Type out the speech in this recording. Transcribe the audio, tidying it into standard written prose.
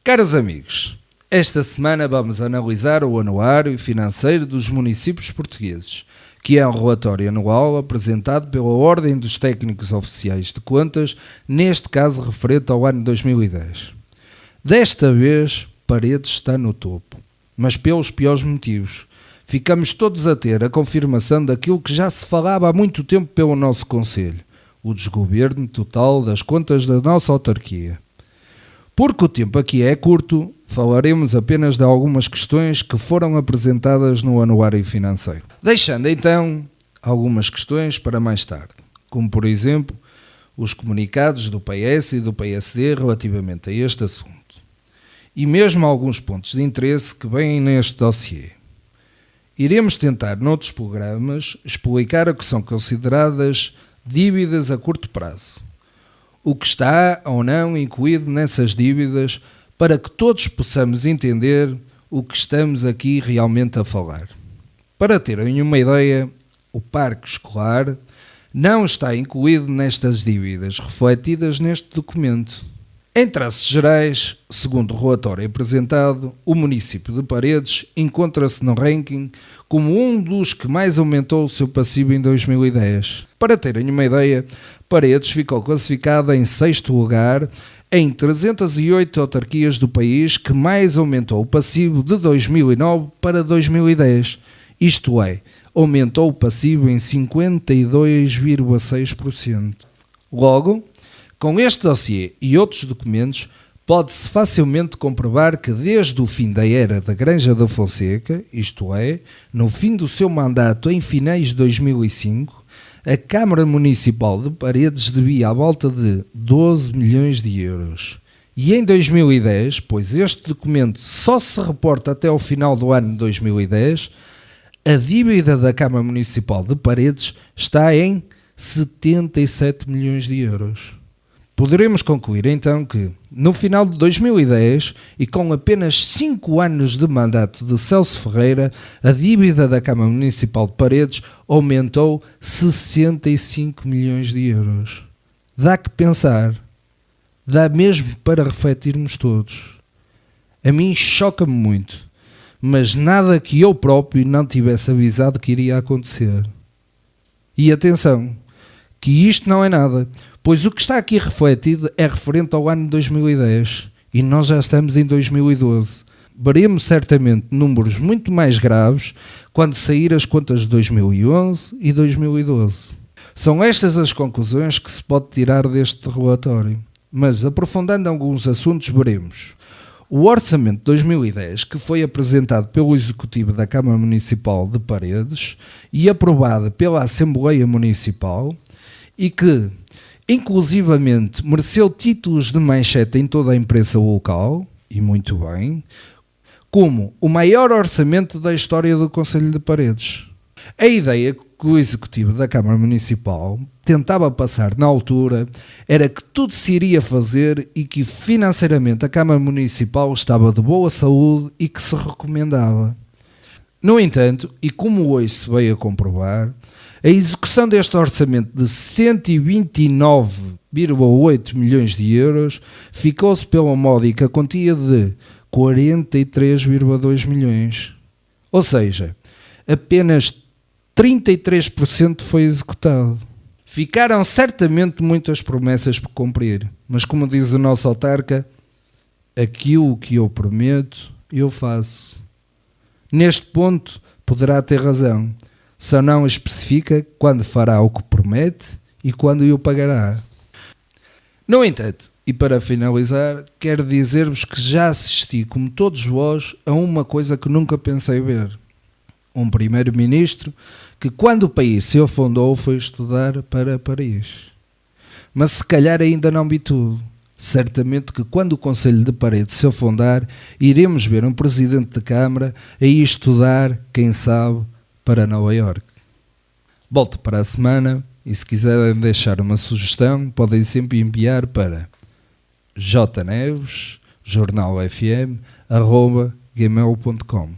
Caros amigos, esta semana vamos analisar o anuário financeiro dos municípios portugueses, que é um relatório anual apresentado pela Ordem dos Técnicos Oficiais de Contas, neste caso referente ao ano 2010. Desta vez, Paredes está no topo, mas pelos piores motivos. Ficamos todos a ter a confirmação daquilo que já se falava há muito tempo pelo nosso Conselho, o desgoverno total das contas da nossa autarquia. Porque o tempo aqui é curto, falaremos apenas de algumas questões que foram apresentadas no anuário financeiro. Deixando então algumas questões para mais tarde, como por exemplo os comunicados do PS e do PSD relativamente a este assunto. E mesmo alguns pontos de interesse que vêm neste dossiê. Iremos tentar, noutros programas, explicar o que são consideradas dívidas a curto prazo, o que está ou não incluído nessas dívidas, para que todos possamos entender o que estamos aqui realmente a falar. Para terem uma ideia, o parque escolar não está incluído nestas dívidas refletidas neste documento. Em traços gerais, segundo o relatório apresentado, o município de Paredes encontra-se no ranking como um dos que mais aumentou o seu passivo em 2010. Para terem uma ideia, Paredes ficou classificada em 6º lugar em 308 autarquias do país que mais aumentou o passivo de 2009 para 2010. Isto é, aumentou o passivo em 52,6%. Logo, com este dossiê e outros documentos, pode-se facilmente comprovar que desde o fim da era da Granja da Fonseca, isto é, no fim do seu mandato em finais de 2005, a Câmara Municipal de Paredes devia à volta de 12 milhões de euros. E em 2010, pois este documento só se reporta até ao final do ano de 2010, a dívida da Câmara Municipal de Paredes está em 77 milhões de euros. Poderemos concluir então que, no final de 2010 e com apenas 5 anos de mandato de Celso Ferreira, a dívida da Câmara Municipal de Paredes aumentou 65 milhões de euros. Dá que pensar, dá mesmo para refletirmos todos. A mim choca-me muito, mas nada que eu próprio não tivesse avisado que iria acontecer. E atenção, que isto não é nada, pois o que está aqui refletido é referente ao ano de 2010 e nós já estamos em 2012. Veremos certamente números muito mais graves quando sair as contas de 2011 e 2012. São estas as conclusões que se pode tirar deste relatório, mas aprofundando alguns assuntos veremos. O orçamento de 2010, que foi apresentado pelo Executivo da Câmara Municipal de Paredes e aprovado pela Assembleia Municipal e que inclusivamente mereceu títulos de manchete em toda a imprensa local, e muito bem, como o maior orçamento da história do Concelho de Paredes. A ideia que o Executivo da Câmara Municipal tentava passar na altura era que tudo se iria fazer e que financeiramente a Câmara Municipal estava de boa saúde e que se recomendava. No entanto, e como hoje se veio a comprovar, a execução deste orçamento de 129,8 milhões de euros ficou-se pela módica quantia de 43,2 milhões. Ou seja, apenas 33% foi executado. Ficaram certamente muitas promessas por cumprir, mas como diz o nosso autarca, aquilo que eu prometo, eu faço. Neste ponto, poderá ter razão. Só não especifica quando fará o que promete e quando o pagará. No entanto, e para finalizar, quero dizer-vos que já assisti, como todos vós, a uma coisa que nunca pensei ver. Um primeiro-ministro que, quando o país se afundou, foi estudar para Paris. Mas se calhar ainda não vi tudo. Certamente que quando o Concelho de Paredes se afundar, iremos ver um presidente de Câmara a ir estudar, quem sabe, para Nova Iorque. Volto para a semana e se quiserem deixar uma sugestão podem sempre enviar para jneves@jornalfm.gmail.com.